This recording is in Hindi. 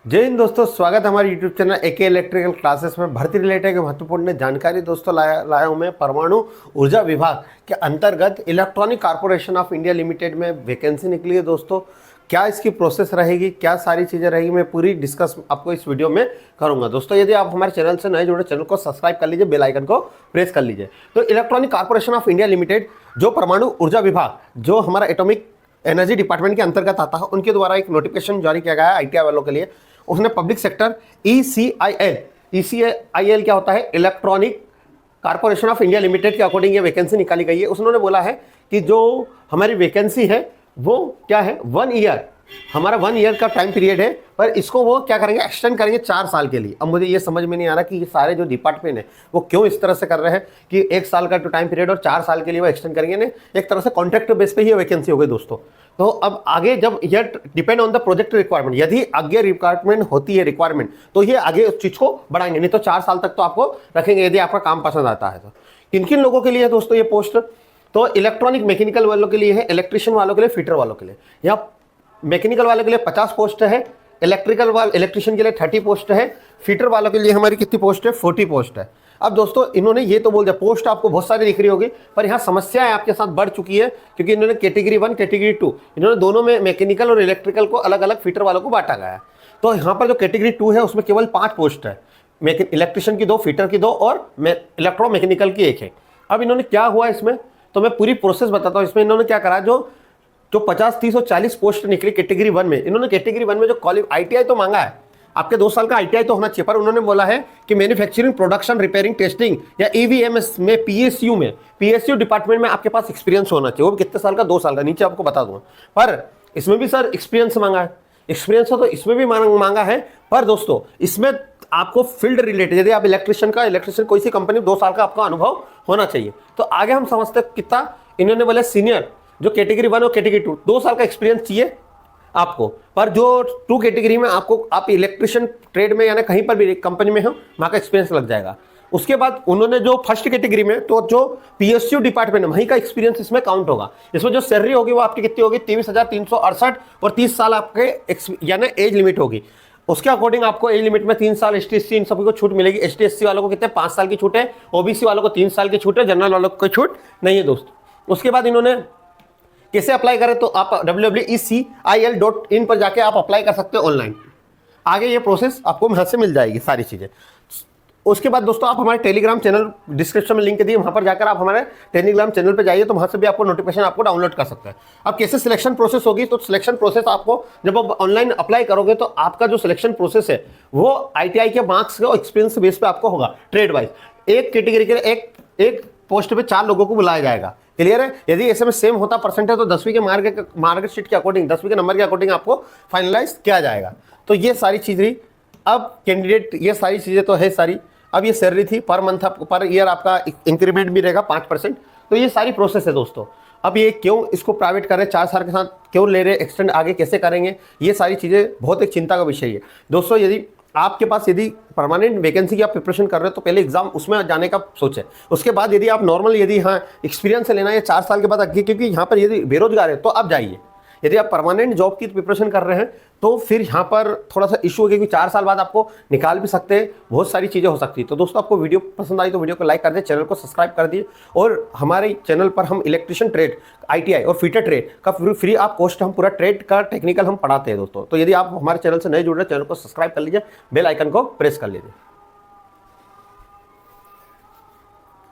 जय हिंद दोस्तों, स्वागत है हमारे YouTube channel AK electrical classes में। भर्ती रिलेटेड महत्वपूर्ण जानकारी दोस्तों लाया हूँ मैं। परमाणु ऊर्जा विभाग के अंतर्गत electronic corporation of India limited में वैकेंसी निकली है दोस्तों। क्या इसकी प्रोसेस रहेगी, क्या सारी चीज़ें रहेगी, मैं पूरी डिस्कस आपको इस वीडियो में करूंगा दोस्तों। यदि आप हमारे चैनल से नए जुड़े, चैनल को सब्सक्राइब कर लीजिए, बेल आइकन को प्रेस कर लीजिए। तो electronic corporation of India limited, जो परमाणु ऊर्जा विभाग, जो हमारा एटॉमिक एनर्जी डिपार्टमेंट के अंतर्गत आता है, उनके द्वारा एक नोटिफिकेशन जारी किया गया है आईटीआई वालों के लिए। उसने पब्लिक सेक्टर ईसीआईएल क्या होता है, electronic corporation of India limited के अकॉर्डिंग ये वैकेंसी निकाली गई है। उसने बोला है कि जो हमारी वैकेंसी है वो क्या है, 1 ईयर, हमारा 1 ईयर का टाइम पीरियड है, पर इसको वो क्या करेंगे, एक्सटेंड करेंगे 4 साल के लिए। अब मुझे ये समझ में नहीं आ रहा कि ये सारे जो डिपार्टमेंट है वो क्यों इस तरह से कर रहे हैं कि 1 साल का टाइम पीरियड और 4 साल के लिए वो एक्सटेंड करेंगे। नहीं, एक तरह से कॉन्ट्रैक्ट बेस पे ही वैकेंसी हो गई दोस्तों। तो अब आगे जब ये depend on the project requirement, यदि आगे रिक्वायरमेंट होती है तो ये आगे उस चीज को बढ़ाएंगे, नहीं तो 4 साल तक तो आपको रखेंगे यदि आपका काम पसंद आता है तो। किन किन लोगों के लिए दोस्तों ये पोस्ट, तो इलेक्ट्रॉनिक मैकेनिकल वालों के लिए है, इलेक्ट्रिशियन वालों के लिए, फिटर वालों के लिए। यहाँ मैकेनिकल वालों के लिए 50 पोस्ट है, इलेक्ट्रिशियन के लिए 30 पोस्ट है, फिटर वालों के लिए हमारी कितनी पोस्ट है, 40 पोस्ट है। अब दोस्तों इन्होंने ये तो बोल दिया, पोस्ट आपको बहुत सारी दिख रही होगी, पर यहाँ समस्याएं आपके साथ बढ़ चुकी है, क्योंकि इन्होंने कैटेगरी 1 कैटेगरी 2 इन्होंने दोनों में मैकेनिकल और इलेक्ट्रिकल को अलग अलग फिटर वालों को बांटा गया है। तो यहाँ पर जो कैटेगरी 2 है उसमें केवल 5 पोस्ट है, इलेक्ट्रिशियन की 2, फिटर की 2 और इलेक्ट्रो मैकेनिकल की 1 है। अब इन्होंने क्या हुआ इसमें, तो मैं पूरी प्रोसेस बताता हूँ। इसमें इन्होंने क्या करा, जो 50, 30 और 40 पोस्ट निकली कैटेगरी 1 में। इन्होंने कैटेगरी 1 में जो आईटीआई तो मांगा है, आपके 2 साल का आईटीआई तो होना चाहिए, पर उन्होंने बोला है कि मैन्युफैक्चरिंग, प्रोडक्शन, रिपेयरिंग, टेस्टिंग या ईवीएमएस में, पीएसयू डिपार्टमेंट में आपके पास एक्सपीरियंस होना चाहिए। वो भी कितने साल का, 2 साल का, नीचे आपको बता दूंगा। पर इसमें भी सर एक्सपीरियंस मांगा है, एक्सपीरियंस हो तो इसमें भी मांगा है। पर दोस्तों इसमें आपको फील्ड रिलेटेड, यदि आप इलेक्ट्रिशियन कोई सी कंपनी, 2 साल का आपका अनुभव होना चाहिए। तो आगे हम समझते कितना, इन्होंने बोला सीनियर जो कैटेगरी 1 और कैटेगरी 2 2 साल का एक्सपीरियंस चाहिए आपको, पर जो 2 कैटेगरी में आपको, आप इलेक्ट्रिशियन ट्रेड में यानी कहीं पर भी कंपनी में हो, वहां का एक्सपीरियंस लग जाएगा। उसके बाद उन्होंने जो फर्स्ट कैटेगरी में, तो जो पीएसयू डिपार्टमेंट है वहीं का एक्सपीरियंस इसमें काउंट होगा। इसमें जो सैलरी होगी वो आपकी कितनी होगी, 23,368 और 30 साल आपके यानी एज लिमिट होगी। उसके अकॉर्डिंग आपको एज लिमिट में 3 साल एसटी एससी इन सभी को छूट मिलेगी। एसटी एससी वालों को कितने, 5 साल की छूट है, ओबीसी वालों को 3 साल की छूट है, जनरल वालों को कोई छूट नहीं है दोस्तों। उसके बाद इन्होंने कैसे अप्लाई करें, तो आप www.ecil.in पर जाके आप अप्लाई कर सकते हो ऑनलाइन। आगे ये प्रोसेस आपको वहां से मिल जाएगी सारी चीजें। उसके बाद दोस्तों आप हमारे टेलीग्राम चैनल, डिस्क्रिप्शन में लिंक दिए, वहां पर जाकर आप हमारे टेलीग्राम चैनल पे जाइए, तो वहां से भी आपको नोटिफिकेशन आपको डाउनलोड कर सकते हैं। अब कैसे सिलेक्शन प्रोसेस होगी, तो सिलेक्शन प्रोसेस आपको जब आप ऑनलाइन अप्लाई करोगे तो आपका जो सिलेक्शन प्रोसेस है वो आईटीआई के मार्क्स और एक्सपीरियंस बेस पे आपको होगा, ट्रेड वाइज। एक कैटेगरी के लिए एक पोस्ट पे 4 लोगों को बुलाया जाएगा। क्लियर है। यदि ऐसे में सेम होता परसेंटेज तो 10वीं के मार्कशीट के अकॉर्डिंग, 10वीं के नंबर के अकॉर्डिंग आपको फाइनलाइज किया जाएगा। तो ये सारी चीज रही। अब कैंडिडेट, ये सारी चीजें तो है सारी। अब ये सैलरी थी, पर मंथ पर ईयर आपका इंक्रीमेंट भी रहेगा 5%। तो ये सारी प्रोसेस है दोस्तों। अब ये क्यों इसको प्राइवेट कर रहे हैं, 4 साल के साथ क्यों ले रहे, एक्सटेंड आगे कैसे करेंगे, ये सारी चीजें बहुत एक चिंता का विषय है दोस्तों। यदि आपके पास यदि परमानेंट वैकेंसी की आप प्रिपरेशन कर रहे हो तो पहले एग्जाम उसमें जाने का सोचें। उसके बाद यदि आप नॉर्मल, यदि हाँ एक्सपीरियंस लेना है 4 साल के बाद आगे, क्योंकि यहाँ पर यदि बेरोजगार है तो आप जाइए। यदि आप परमानेंट जॉब की प्रिपरेशन कर रहे हैं तो फिर यहाँ पर थोड़ा सा इशू होगा कि 4 साल बाद आपको निकाल भी सकते हैं, बहुत सारी चीज़ें हो सकती है। तो दोस्तों आपको वीडियो पसंद आई तो वीडियो को लाइक कर दें, चैनल को सब्सक्राइब कर दिए। और हमारे चैनल पर हम इलेक्ट्रिशियन ट्रेड, आईटीआई और फिटर ट्रेड का फ्री आप कोर्स, हम पूरा ट्रेड का टेक्निकल हम पढ़ाते हैं दोस्तों। तो यदि आप हमारे चैनल से नए जुड़ रहे हैं, चैनल को सब्सक्राइब कर लीजिए, बेल आइकन को प्रेस कर लीजिए।